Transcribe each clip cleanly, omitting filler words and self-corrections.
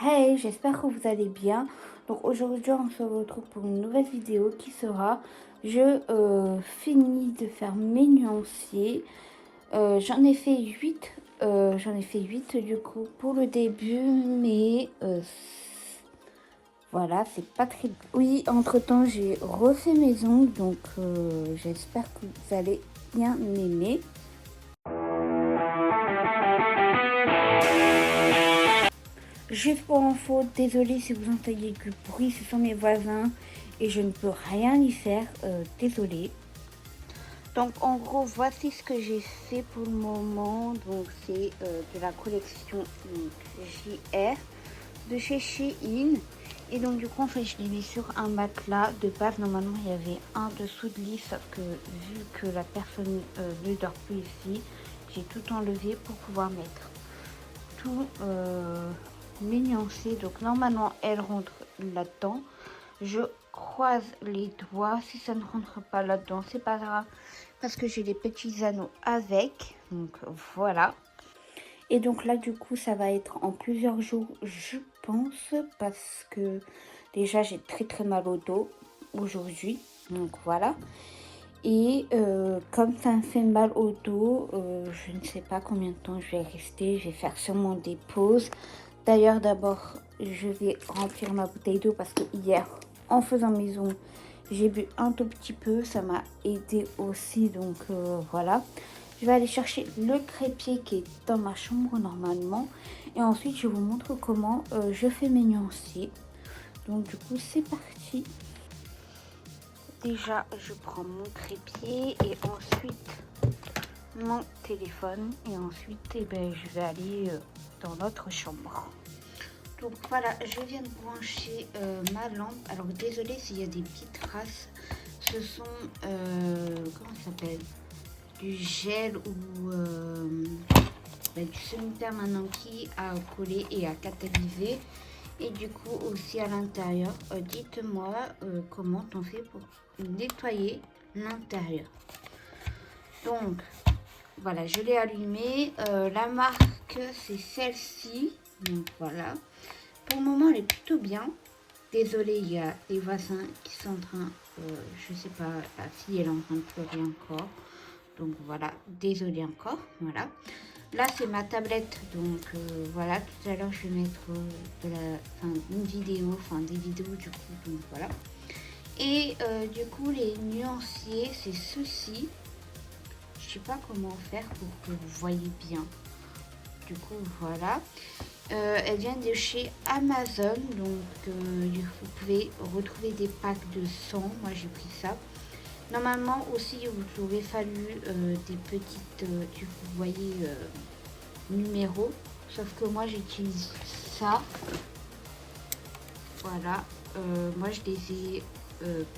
Hey, j'espère que vous allez bien. Donc aujourd'hui, on se retrouve pour une nouvelle vidéo qui sera, je finis de faire mes nuanciers. J'en ai fait 8, du coup pour le début, mais voilà, c'est pas très... Oui, entre-temps, j'ai refait mes ongles, donc j'espère que vous allez bien aimer. Juste pour info, désolée si vous entendez du bruit, ce sont mes voisins et je ne peux rien y faire, désolée. Donc en gros, voici ce que j'ai fait pour le moment. Donc c'est de la collection JR de chez Shein. Et donc du coup, en fait, je l'ai mis sur un matelas. De base, normalement, il y avait un dessous de lit, sauf que vu que la personne ne dort plus ici, j'ai tout enlevé pour pouvoir mettre tout mes nuanciers. Donc normalement, elle rentre là-dedans. Je croise les doigts. Si ça ne rentre pas là-dedans, c'est pas grave, parce que j'ai les petits anneaux avec. Donc voilà. Et donc là, du coup, ça va être en plusieurs jours, je pense, parce que déjà, j'ai très mal au dos aujourd'hui. Donc voilà. Et comme ça me fait mal au dos, je ne sais pas combien de temps je vais rester. Je vais faire sûrement des pauses. D'ailleurs, d'abord, je vais remplir ma bouteille d'eau parce que hier, en faisant mes ongles, j'ai bu un tout petit peu. Ça m'a aidé aussi, donc voilà. Je vais aller chercher le crépier qui est dans ma chambre normalement. Et ensuite, je vous montre comment je fais mes nuanciers. Donc du coup, c'est parti. Déjà, je prends mon trépied et ensuite mon téléphone. Et ensuite, je vais aller dans notre chambre. Donc voilà, je viens de brancher ma lampe. Alors désolée s'il y a des petites traces. Ce sont, comment ça s'appelle, du gel ou du semi-permanent qui a collé et a catalysé. Et du coup aussi à l'intérieur, dites-moi comment on fait pour nettoyer l'intérieur. Donc voilà, je l'ai allumé. La marque c'est celle-ci. Donc voilà. Pour le moment elle est plutôt bien. Désolée, il y a des voisins qui sont en train, je sais pas, la fille elle est en train de pleurer encore. Donc voilà, désolée encore, voilà. Là c'est ma tablette, donc voilà, tout à l'heure je vais mettre une vidéo, des vidéos du coup, donc voilà. Et du coup les nuanciers c'est ceci. Je sais pas comment faire pour que vous voyez bien. Du coup voilà. Elle vient de chez Amazon, donc vous pouvez retrouver des packs de 100. Moi j'ai pris ça. Normalement aussi vous aurait fallu des petites, vous voyez, numéros, sauf que moi j'utilise ça. Voilà, moi je les ai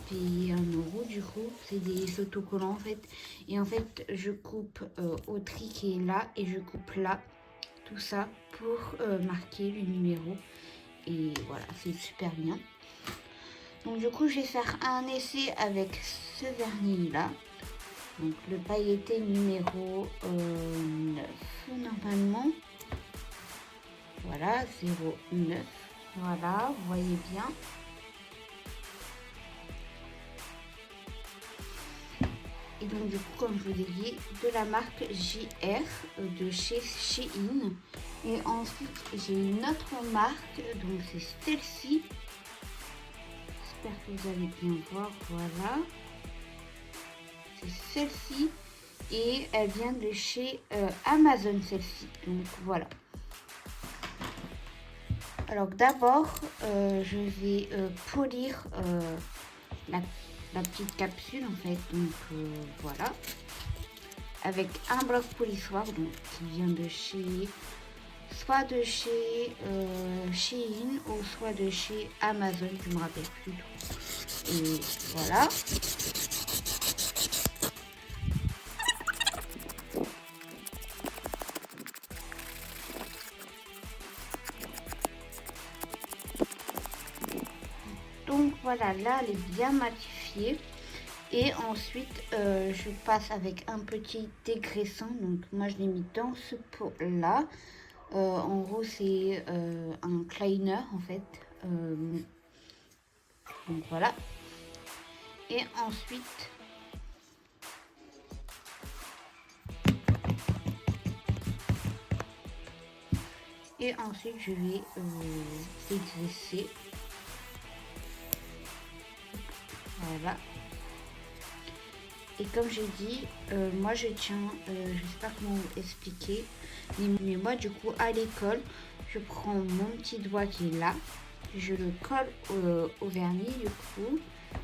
payés 1 € du coup, c'est des autocollants en fait. Et en fait je coupe au tri qui est là et je coupe là, tout ça pour marquer le numéro. Et voilà, c'est super bien. Donc du coup je vais faire un essai avec ce vernis là. Donc le pailleté numéro 9 normalement. Voilà, 09. Voilà, vous voyez bien. Et donc du coup, comme je vous ai dit, de la marque JR de chez Shein. Et ensuite, j'ai une autre marque, donc c'est celle-ci. J'espère que vous allez bien voir, voilà. C'est celle-ci. Et elle vient de chez Amazon, celle-ci. Donc voilà. Alors d'abord, je vais polir la petite capsule en fait. Donc voilà. Avec un bloc polissoir donc, qui vient de chez... soit de chez Shein ou soit de chez Amazon, je me rappelle plus trop. Et voilà. Donc voilà, là elle est bien matifiée. Et ensuite, je passe avec un petit dégraissant. Donc moi je l'ai mis dans ce pot là. En gros c'est un cleaner en fait. Donc voilà. Et ensuite, je vais exercer. Voilà. Et comme j'ai dit, moi je tiens, je sais pas comment vous expliquer, mais moi du coup à l'école, je prends mon petit doigt qui est là, je le colle au vernis, du coup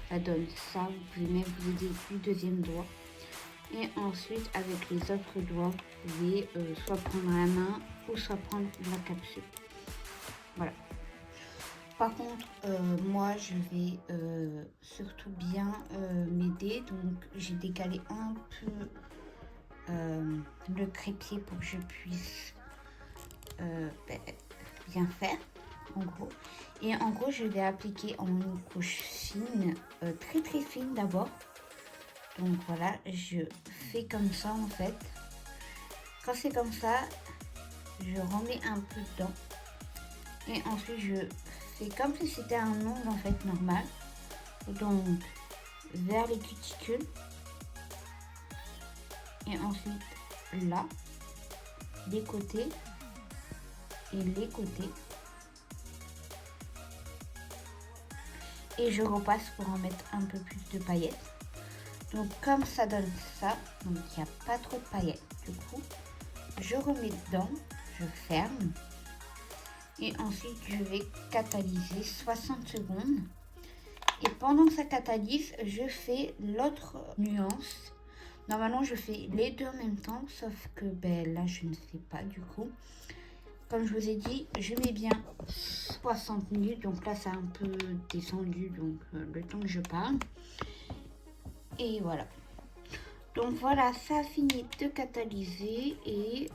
ça donne ça. Vous pouvez même vous aider du deuxième doigt. Et ensuite avec les autres doigts, vous pouvez soit prendre la main ou soit prendre la capsule. Voilà. Par contre, moi, je vais surtout bien m'aider. Donc, j'ai décalé un peu le crépier pour que je puisse bien faire, en gros. Et en gros, je vais appliquer en une couche fine, très très fine d'abord. Donc voilà, je fais comme ça en fait. Quand c'est comme ça, je remets un peu dedans. Et ensuite, je fais comme si c'était un ongle en fait normal. Donc, vers les cuticules. Et ensuite, là, les côtés et les côtés. Et je repasse pour en mettre un peu plus de paillettes. Donc, comme ça donne ça, donc il n'y a pas trop de paillettes. Du coup, je remets dedans, je ferme. Et ensuite, je vais catalyser 60 secondes. Et pendant que ça catalyse, je fais l'autre nuance. Normalement, je fais les deux en même temps, sauf que là, je ne fais pas du coup. Comme je vous ai dit, je mets bien 60 minutes. Donc là, ça a un peu descendu, donc le temps que je parle. Et voilà. Donc voilà, ça a fini de catalyser. Et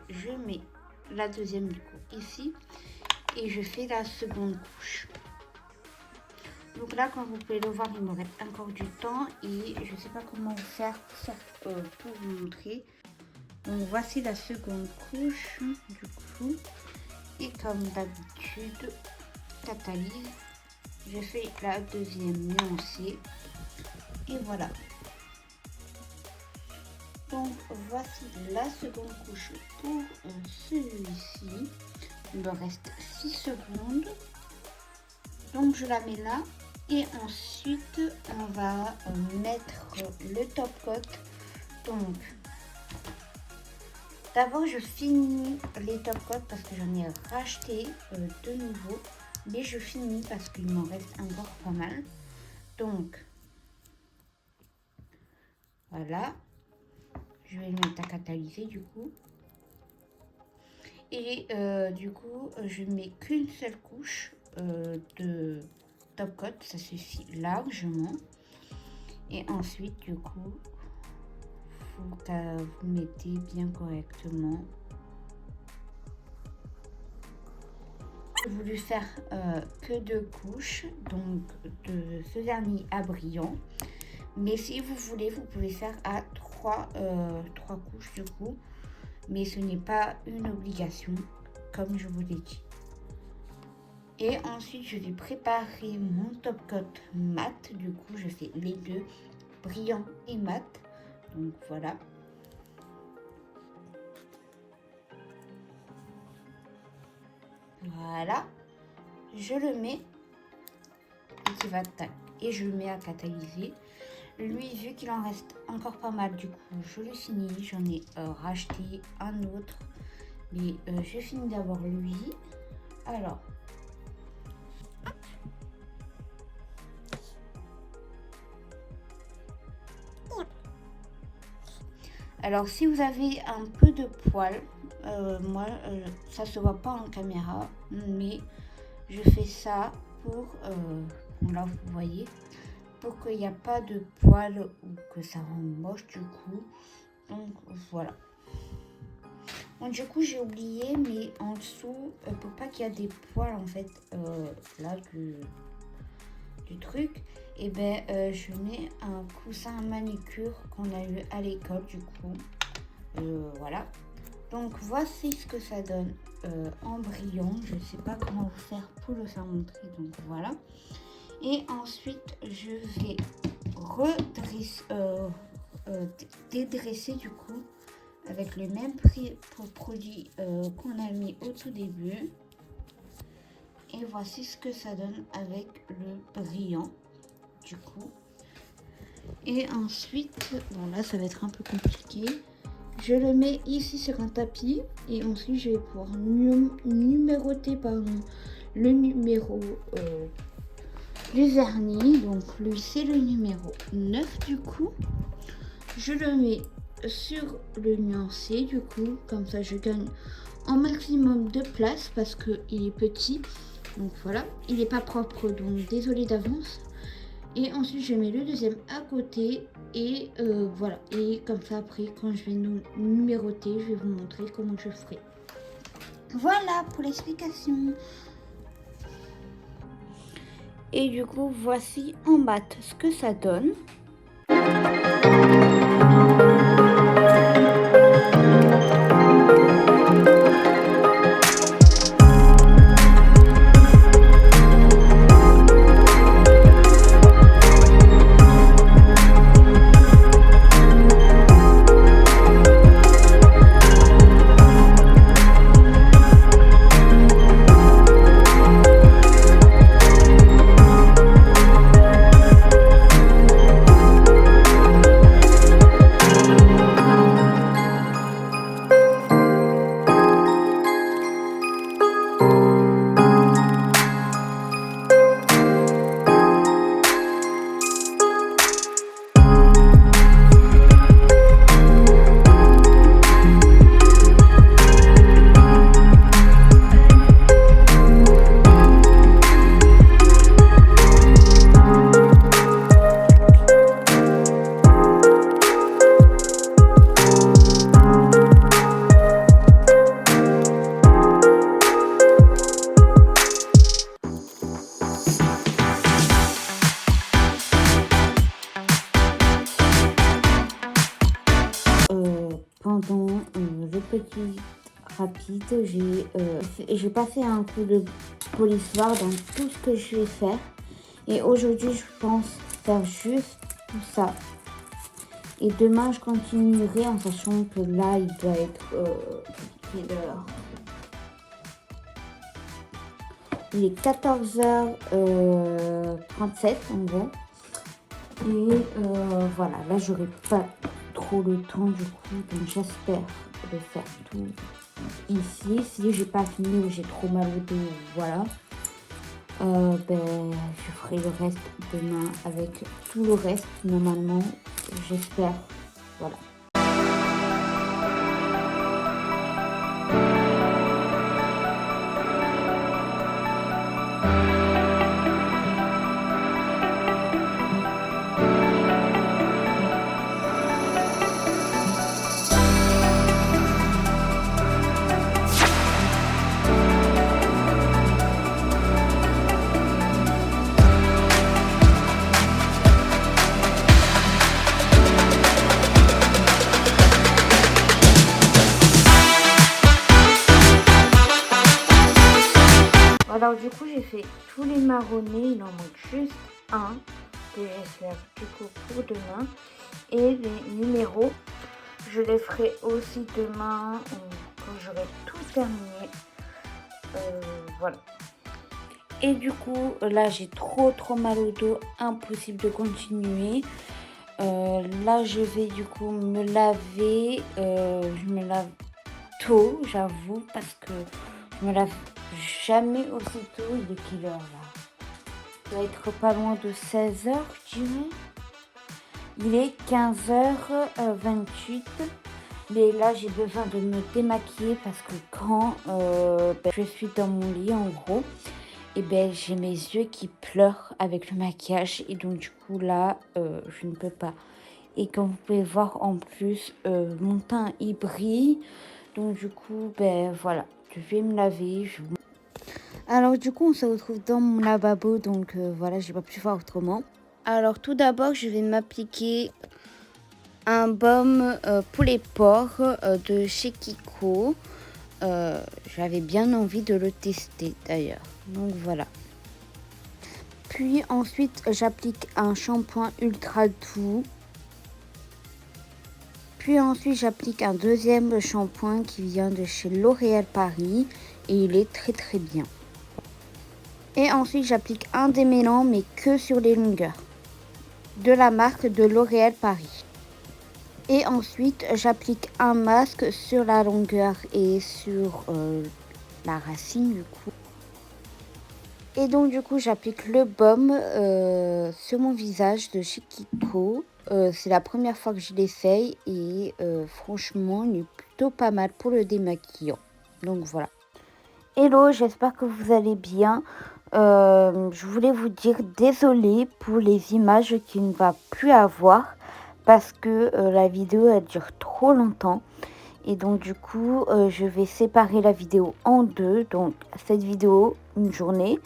je mets la deuxième du coup ici. Et je fais la seconde couche. Donc là, comme vous pouvez le voir, il me reste encore du temps et je ne sais pas comment faire pour vous montrer. Donc voici la seconde couche du coup. Et comme d'habitude, catalyse. Je fais la deuxième nuancée. Et voilà. Donc voici la seconde couche pour celui-ci. Il me reste 6 secondes. Donc je la mets là. Et ensuite, on va mettre le top coat. Donc, d'abord, je finis les top coats parce que j'en ai racheté de nouveau. Mais je finis parce qu'il m'en reste encore pas mal. Donc, voilà. Je vais le mettre à catalyser du coup. Et du coup, je mets qu'une seule couche de top coat, ça suffit largement. Et ensuite, du coup, faut que vous mettez bien correctement. J'ai voulu faire que 2 couches, donc de ce vernis à brillant. Mais si vous voulez, vous pouvez faire à 3 couches du coup. Mais ce n'est pas une obligation, comme je vous l'ai dit. Et ensuite, je vais préparer mon top coat mat. Du coup, je fais les deux, brillant et mat. Donc voilà. Voilà. Je le mets et je le mets à catalyser. Lui, vu qu'il en reste encore pas mal, du coup, je le finis. J'en ai racheté un autre. Mais je finis d'abord lui. Alors. Alors, si vous avez un peu de poils, moi, ça se voit pas en caméra, mais je fais ça pour, là vous voyez, pour qu'il n'y a pas de poils ou que ça rend moche du coup. Donc voilà. Donc du coup j'ai oublié, mais en dessous, pour pas qu'il y ait des poils en fait, là du truc, et je mets un coussin à manicure qu'on a eu à l'école du coup. Voilà. Donc voici ce que ça donne en brillant. Je ne sais pas comment vous faire pour le faire montrer. Donc voilà. Et ensuite, je vais dédresser du coup avec le même produit qu'on a mis au tout début. Et voici ce que ça donne avec le brillant du coup. Et ensuite, bon là ça va être un peu compliqué. Je le mets ici sur un tapis et ensuite je vais pouvoir numéroter le numéro du vernis. Donc lui c'est le numéro 9 du coup. Je le mets sur le nuancé du coup, comme ça je gagne un maximum de place parce que il est petit. Donc voilà, il n'est pas propre donc désolé d'avance. Et ensuite je mets le deuxième à côté et voilà. Et comme ça après quand je vais numéroter, je vais vous montrer comment je ferai. Voilà pour l'explication. Et du coup voici en bas ce que ça donne. Pendant le petit rapide, j'ai passé un coup de polissoir dans tout ce que je vais faire. Et aujourd'hui, je pense faire juste tout ça. Et demain, je continuerai en sachant que là, il doit être quelle heure? Il est 14h37 en gros. Et voilà, là, j'aurai pas trop le temps du coup, donc j'espère de faire tout ici. Si j'ai pas fini ou j'ai trop mal au dos, voilà, je ferai le reste demain avec tout le reste normalement, j'espère, voilà. Alors du coup j'ai fait tous les marronnés, il en manque juste un que je vais faire du coup pour demain. Et les numéros, je les ferai aussi demain quand j'aurai tout terminé. Voilà. Et du coup là j'ai trop mal au dos, impossible de continuer. Là je vais du coup me laver, je me lave tôt j'avoue parce que je me lave jamais aussitôt. Il est quelle heure là? Il doit être pas loin de 16h je dirais. Il est 15h28. Mais là j'ai besoin de me démaquiller parce que quand je suis dans mon lit en gros, et j'ai mes yeux qui pleurent avec le maquillage. Et donc du coup là je ne peux pas. Et comme vous pouvez voir en plus mon teint il brille. Donc du coup voilà, je vais me laver. Alors du coup on se retrouve dans mon lavabo. Donc voilà, j'ai pas pu faire autrement. Alors tout d'abord je vais m'appliquer un baume pour les pores de chez Kiko. J'avais bien envie de le tester d'ailleurs. Donc voilà. Puis ensuite, j'applique un shampoing ultra doux. Puis ensuite, j'applique un deuxième shampoing qui vient de chez L'Oréal Paris. Et il est très bien. Et ensuite, j'applique un démêlant, mais que sur les longueurs. De la marque de L'Oréal Paris. Et ensuite, j'applique un masque sur la longueur et sur la racine du coup. Et donc du coup, j'applique le baume sur mon visage de chez Kiko. C'est la première fois que je l'essaye et franchement, il est plutôt pas mal pour le démaquillant. Donc voilà. Hello, j'espère que vous allez bien. Je voulais vous dire désolée pour les images qu'il ne va plus avoir parce que la vidéo elle dure trop longtemps. Et donc du coup, je vais séparer la vidéo en deux. Donc cette vidéo, une journée.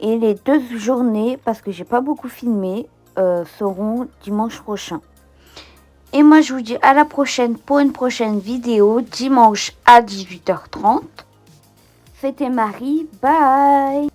Et les 2 journées, parce que j'ai pas beaucoup filmé, seront dimanche prochain. Et moi, je vous dis à la prochaine pour une prochaine vidéo, dimanche à 18h30. C'était Marie, bye!